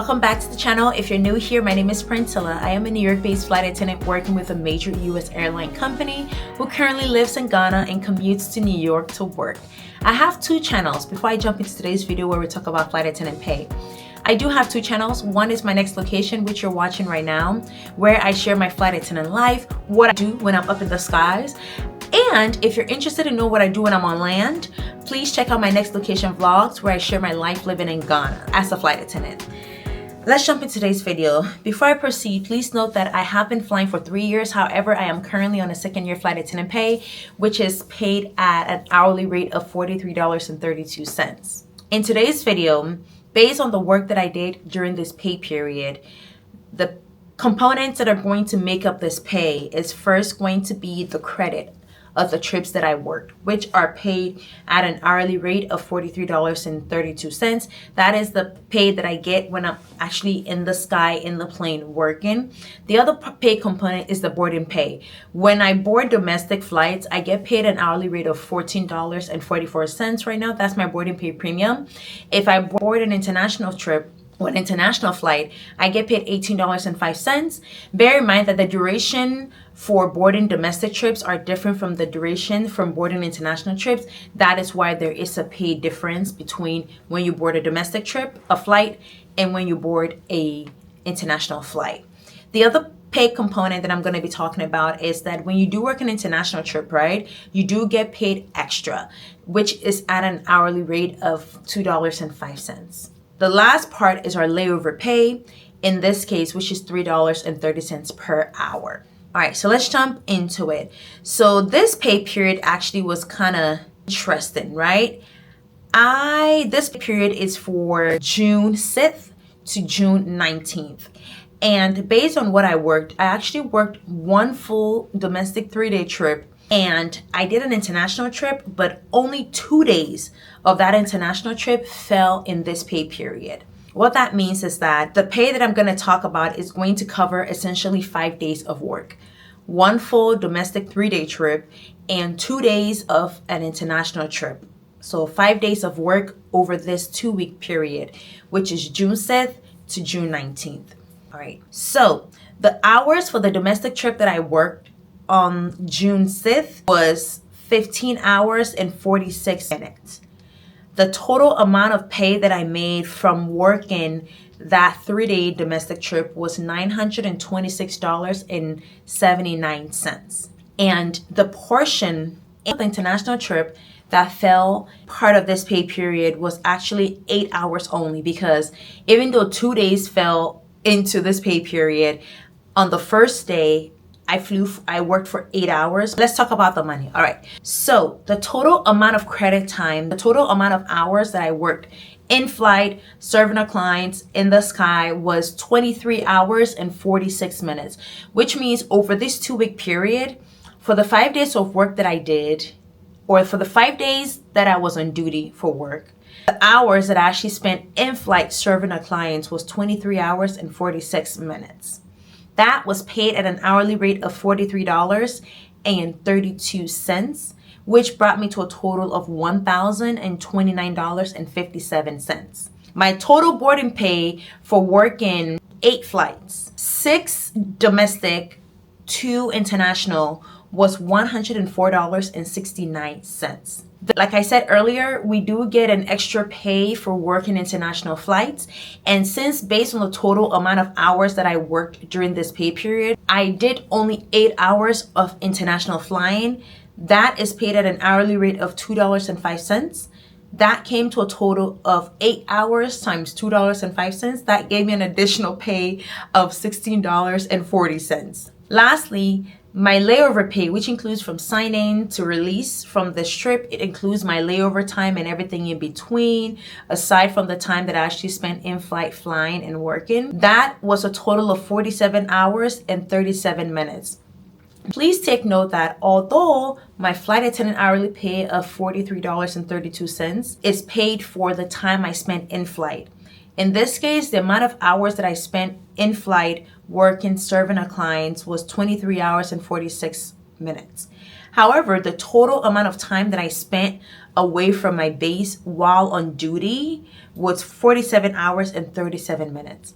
Welcome back to the channel. If you're new here, my name is Priscilla. I am a New York-based flight attendant working with a major US airline company who currently lives in Ghana and commutes to New York to work. I have two channels before I jump into today's video where we talk about flight attendant pay. I do have two channels. One is my next location, which you're watching right now, where I share my flight attendant life, what I do when I'm up in the skies. And if you're interested in know what I do when I'm on land, please check out my next location vlogs where I share my life living in Ghana as a flight attendant. Let's jump into today's video. Before I proceed, please note that I have been flying for 3 years. However, I am currently on a second-year flight attendant pay, which is paid at an hourly rate of $43.32. In today's video, based on the work that I did during this pay period, the components that are going to make up this pay is first going to be the credit of the trips that I worked, which are paid at an hourly rate of $43.32. That is the pay that I get when I'm actually in the sky in the plane working. The other pay component is the boarding pay. When I board domestic flights, I get paid an hourly rate of $14.44 right now. That's my boarding pay premium. If I board an international trip, an international flight, I get paid $18.05. Bear in mind that the duration for boarding domestic trips are different from the duration from boarding international trips. That is why there is a pay difference between when you board a domestic trip, a flight, and when you board a international flight. The other pay component that I'm going to be talking about is that when you do work an international trip, right, you do get paid extra, which is at an hourly rate of $2.05. The last part is our layover pay, in this case, which is $3.30 per hour. All right, so let's jump into it. So this pay period actually was kind of interesting, right? This period is for June 6th to June 19th. And based on what I worked, I actually worked one full domestic 3-day trip. And I did an international trip, but only 2 days of that international trip fell in this pay period. What that means is that the pay that I'm going to talk about is going to cover essentially 5 days of work. One full domestic 3-day trip and 2 days of an international trip. So 5 days of work over this 2-week period, which is June 6th to June 19th. All right. So the hours for the domestic trip that I worked on June 6th was 15 hours and 46 minutes. The total amount of pay that I made from working that 3-day domestic trip was $926.79. And the portion of the international trip that fell part of this pay period was actually 8 hours only, because even though 2 days fell into this pay period, on the first day, I worked for 8 hours. Let's talk about the money. All right. So the total amount of credit time, the total amount of hours that I worked in flight, serving our clients in the sky was 23 hours and 46 minutes, which means over this 2-week period, for the 5 days of work that I did, or for the 5 days that I was on duty for work, the hours that I actually spent in flight serving our clients was 23 hours and 46 minutes. That was paid at an hourly rate of $43.32, which brought me to a total of $1,029.57. My total boarding pay for working 8 flights, 6 domestic, 2 international, was $104.69. Like I said earlier, we do get an extra pay for working international flights. And since based on the total amount of hours that I worked during this pay period, I did only 8 hours of international flying. That is paid at an hourly rate of $2.05. That came to a total of 8 hours times $2.05. That gave me an additional pay of $16.40. Lastly, my layover pay, which includes from sign-in to release from this trip, it includes my layover time and everything in between, aside from the time that I actually spent in flight flying and working. That was a total of 47 hours and 37 minutes. Please take note that although my flight attendant hourly pay of $43.32 is paid for the time I spent in flight, in this case, the amount of hours that I spent in flight working, serving our clients was 23 hours and 46 minutes. However, the total amount of time that I spent away from my base while on duty was 47 hours and 37 minutes.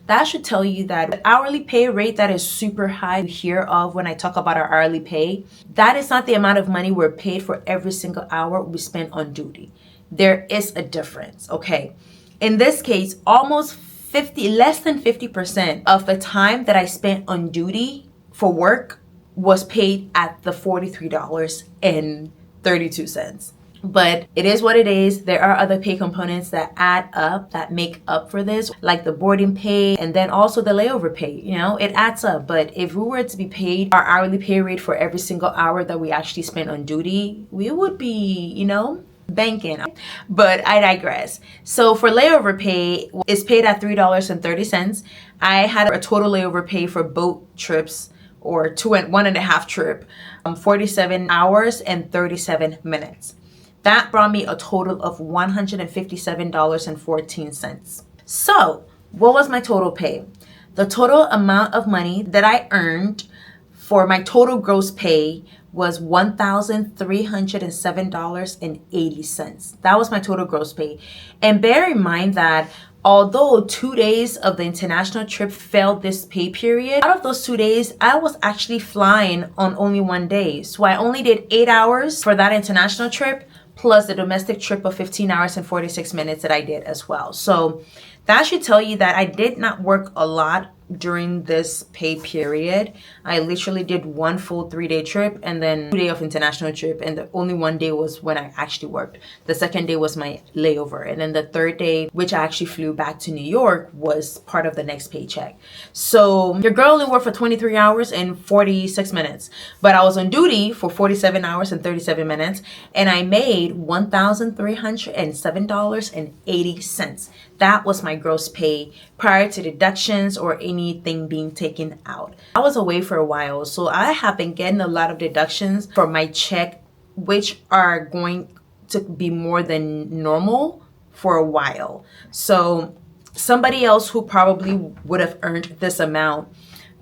That should tell you that the hourly pay rate that is super high you hear of when I talk about our hourly pay, that is not the amount of money we're paid for every single hour we spend on duty. There is a difference, okay? In this case, less than 50% of the time that I spent on duty for work was paid at the $43.32. But it is what it is. There are other pay components that add up, that make up for this, like the boarding pay and then also the layover pay. You know, it adds up. But if we were to be paid our hourly pay rate for every single hour that we actually spent on duty, we would be, you know, banking. But I digress. So for layover pay, it's paid at $3.30. I had a total layover pay for both trips, or 1.5 trip, 47 hours and 37 minutes. That brought me a total of $157.14. So what was my total pay? The total amount of money that I earned for my total gross pay was $1,307.80. That was my total gross pay. And bear in mind that although 2 days of the international trip fell this pay period, out of those 2 days, I was actually flying on only 1 day. So I only did 8 hours for that international trip, plus the domestic trip of 15 hours and 46 minutes that I did as well. So that should tell you that I did not work a lot during this pay period. I literally did 1 full 3-day trip and then 2 days of international trip, and the only 1 day was when I actually worked. The second day was my layover, and then the third day, which I actually flew back to New York, was part of the next paycheck. So your girl only worked for 23 hours and 46 minutes, but I was on duty for 47 hours and 37 minutes, and I made $1,307.80. That was my gross pay prior to deductions or anything being taken out. I was away for a while, so I have been getting a lot of deductions from my check, which are going to be more than normal for a while. So somebody else who probably would have earned this amount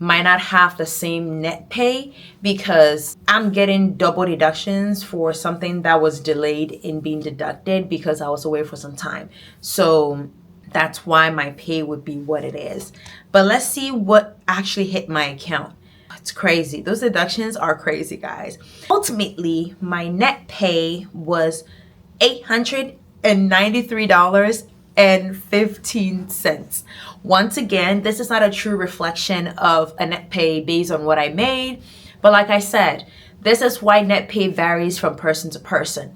might not have the same net pay, because I'm getting double deductions for something that was delayed in being deducted because I was away for some time. So that's why my pay would be what it is. But let's see what actually hit my account. It's crazy. Those deductions are crazy, guys. Ultimately, my net pay was $893.15. Once again, this is not a true reflection of a net pay based on what I made. But like I said, this is why net pay varies from person to person.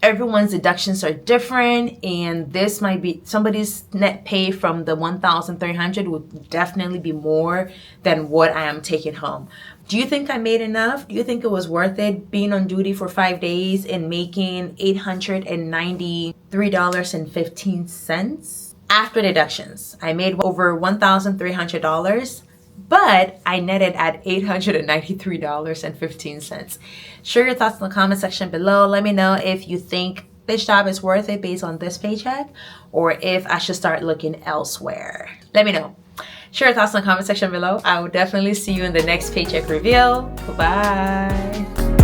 Everyone's deductions are different, and this might be somebody's net pay from the 1,300 would definitely be more than what I am taking home. Do you think I made enough? Do you think it was worth it being on duty for 5 days and making $893.15 after deductions? I made over $1,300. But I netted at $893.15. Share your thoughts in the comment section below. Let me know if you think this job is worth it based on this paycheck, or if I should start looking elsewhere. Let me know. Share your thoughts in the comment section below. I will definitely see you in the next paycheck reveal. Bye-bye.